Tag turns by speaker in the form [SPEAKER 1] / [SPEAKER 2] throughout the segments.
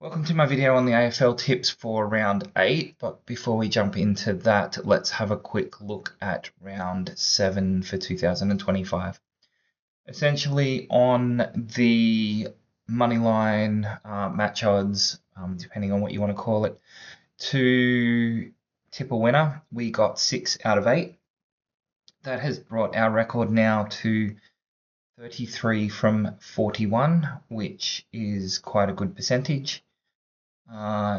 [SPEAKER 1] Welcome to my video on the AFL tips for round 8, but before we jump into that, let's have a quick look at round 7 for 2025. Essentially on the moneyline match odds, depending on what you want to call it, to tip a winner, we got 6 out of 8. That has brought our record now to 33 from 41, which is quite a good percentage.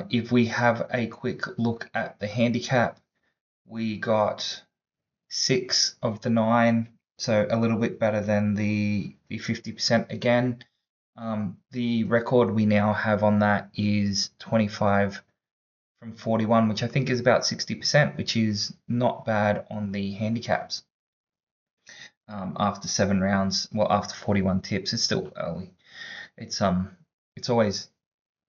[SPEAKER 1] If we have a quick look at the handicap, we got 6 of the 9, so a little bit better than the 50% again. The record we now have on that is 25 from 41, which I think is about 60%, which is not bad on the handicaps. After 7 rounds, well, after 41 tips, it's still early. It's always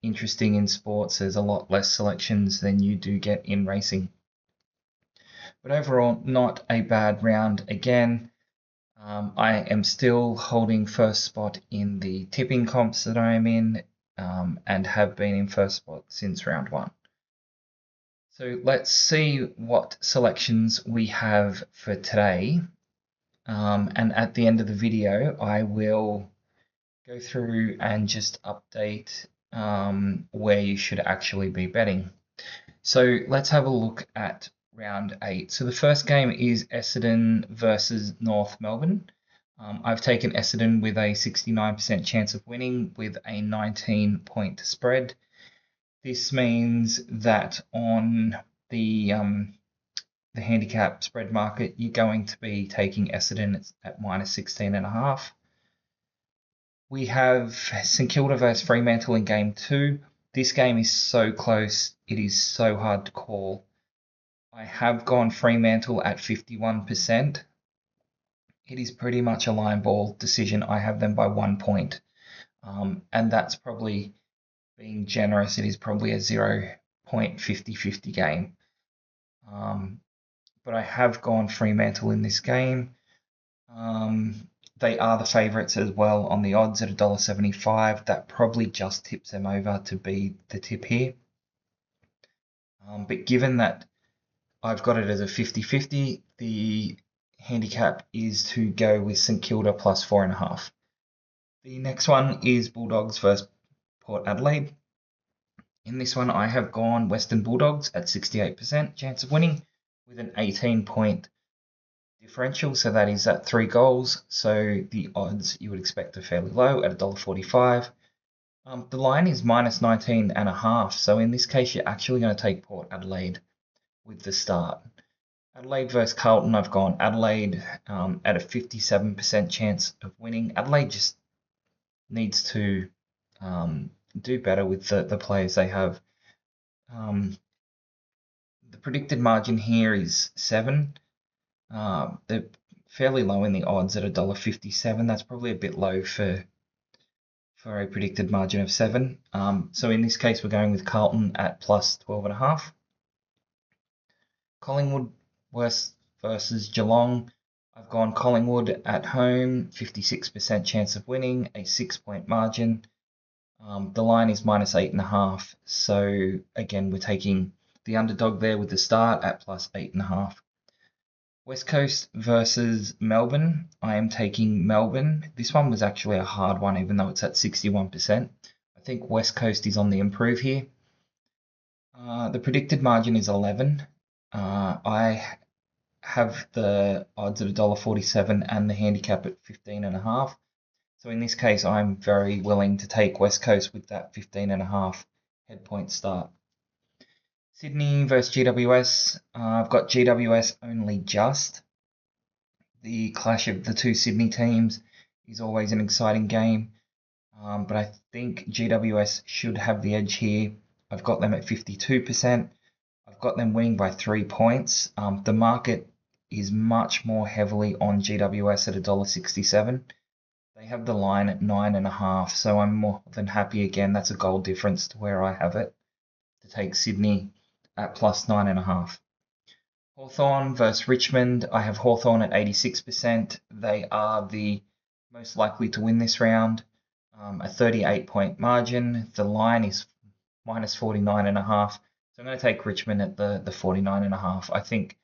[SPEAKER 1] interesting in sports. There's a lot less selections than you do get in racing. But overall, not a bad round again. I am still holding first spot in the tipping comps that I am in, and have been in first spot since round 1. So let's see what selections we have for today. And at the end of the video, I will go through and just update where you should actually be betting. So let's have a look at round 8. So the first game is Essendon versus North Melbourne. I've taken Essendon with a 69% chance of winning with a 19-point spread. This means that on the handicap spread market, you're going to be taking Essendon at minus 16.5. We have St Kilda versus Fremantle in game 2. This game is so close, it is so hard to call. I have gone Fremantle at 51%. It is pretty much a line ball decision. I have them by 1 point. And that's probably being generous. It is probably a 0.50-50 game. But I have gone Fremantle in this game. They are the favourites as well on the odds at $1.75. That probably just tips them over to be the tip here. But given that I've got it as a 50-50, the handicap is to go with St Kilda plus 4.5. The next one is Bulldogs versus Port Adelaide. In this one, I have gone Western Bulldogs at 68% chance of winning with an 18-point differential, so that is at 3 goals. So the odds you would expect are fairly low at $1.45. The line is minus 19.5, so in this case you're actually going to take Port Adelaide with the start. Adelaide versus Carlton, I've gone Adelaide at a 57% chance of winning. Adelaide just needs to do better with the players they have. The predicted margin here is 7. They're fairly low in the odds at $1.57. That's probably a bit low for a predicted margin of 7. So in this case, we're going with Carlton at plus 12.5. Collingwood versus Geelong. I've gone Collingwood at home, 56% chance of winning, a 6-point margin. The line is minus 8.5. So again, we're taking the underdog there with the start at plus 8.5. West Coast versus Melbourne. I am taking Melbourne. This one was actually a hard one, even though it's at 61%. I think West Coast is on the improve here. The predicted margin is 11. I have the odds at $1.47 and the handicap at 15.5. So in this case, I'm very willing to take West Coast with that 15.5 head point start. Sydney versus GWS. I've got GWS only just. The clash of the two Sydney teams is always an exciting game, but I think GWS should have the edge here. I've got them at 52%. I've got them winning by 3 points. The market is much more heavily on GWS at $1.67. They have the line at 9.5, so I'm more than happy again. That's a goal difference to where I have it to take Sydney at plus 9.5. Hawthorn versus Richmond. I have Hawthorn at 86%. They are the most likely to win this round. A 38-point margin. The line is minus 49.5. So I'm going to take Richmond at the 49.5. I think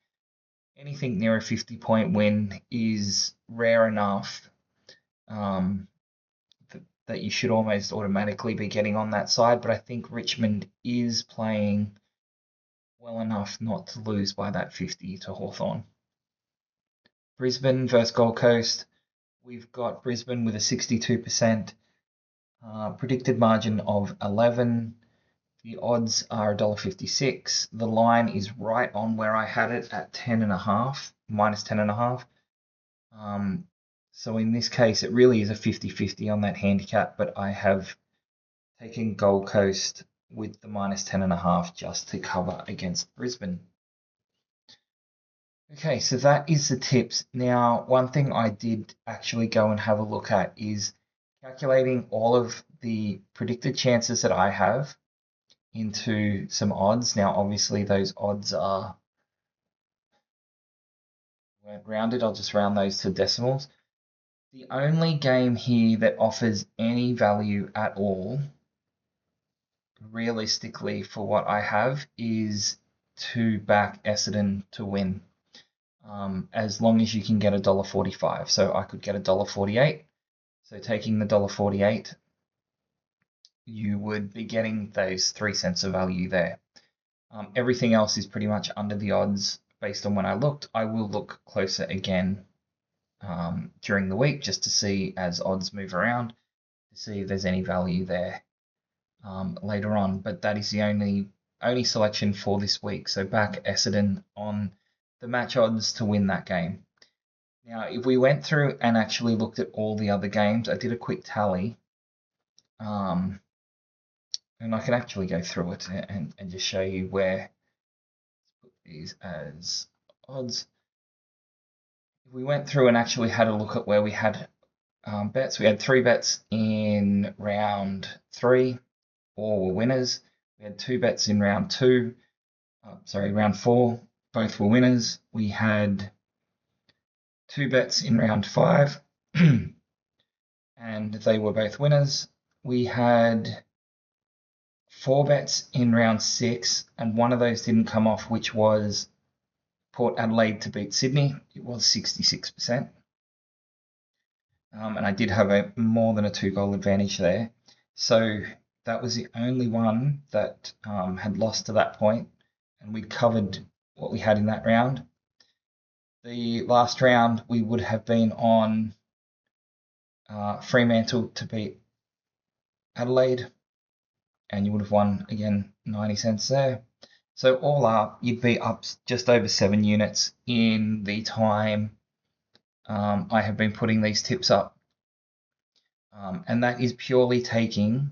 [SPEAKER 1] anything near a 50-point win is rare enough um, that you should almost automatically be getting on that side. But I think Richmond is playing well enough not to lose by that 50 to Hawthorn. Brisbane versus Gold Coast. We've got Brisbane with a 62% predicted margin of 11. The odds are $1.56. The line is right on where I had it at 10.5, minus 10.5. So in this case, it really is a 50-50 on that handicap, but I have taken Gold Coast with the minus 10.5 just to cover against Brisbane. Okay, so that is the tips. Now, one thing I did actually go and have a look at is calculating all of the predicted chances that I have into some odds. Now, obviously, those odds weren't rounded. I'll just round those to decimals. The only game here that offers any value at all, realistically, for what I have, is to back Essendon to win. As long as you can get $1.45. So I could get $1.48. So taking the $1.48, you would be getting those 3 cents of value there. Everything else is pretty much under the odds based on when I looked. I will look closer again during the week just to see as odds move around to see if there's any value there later on. But that is the only selection for this week. So back Essendon on the match odds to win that game. Now, if we went through and actually looked at all the other games, I did a quick tally, and I can actually go through it and just show you where put these as odds. If we went through and actually had a look at where we had bets, we had 3 bets in round 3, all were winners. We had 2 bets in round 4, both were winners. We had 2 bets in round 5, and they were both winners. We had 4 bets in round 6, and one of those didn't come off, which was Port Adelaide to beat Sydney. It was 66%. And I did have more than a 2-goal advantage there. So that was the only one that had lost to that point, and we'd covered what we had in that round. The last round, we would have been on Fremantle to beat Adelaide, and you would have won, again, 90 cents there. So all up, you'd be up just over 7 units in the time I have been putting these tips up. And that is purely taking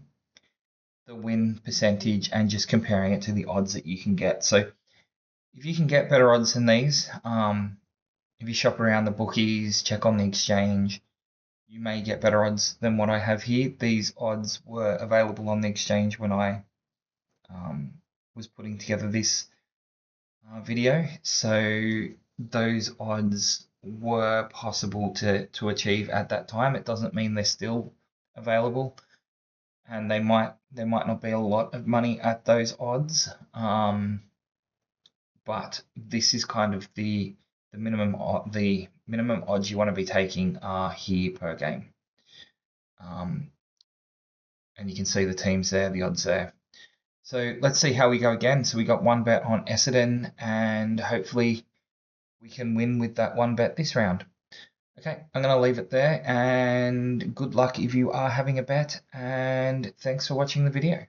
[SPEAKER 1] the win percentage and just comparing it to the odds that you can get. So if you can get better odds than these, if you shop around the bookies, check on the exchange, you may get better odds than what I have here. These odds were available on the exchange when I was putting together this video. So those odds were possible to achieve at that time. It doesn't mean they're still available, and there might not be a lot of money at those odds. But this is kind of the minimum odds you want to be taking are here per game. And you can see the teams there, the odds there. So let's see how we go again. So we got 1 bet on Essendon, and hopefully we can win with that 1 bet this round. Okay, I'm going to leave it there, and good luck if you are having a bet, and thanks for watching the video.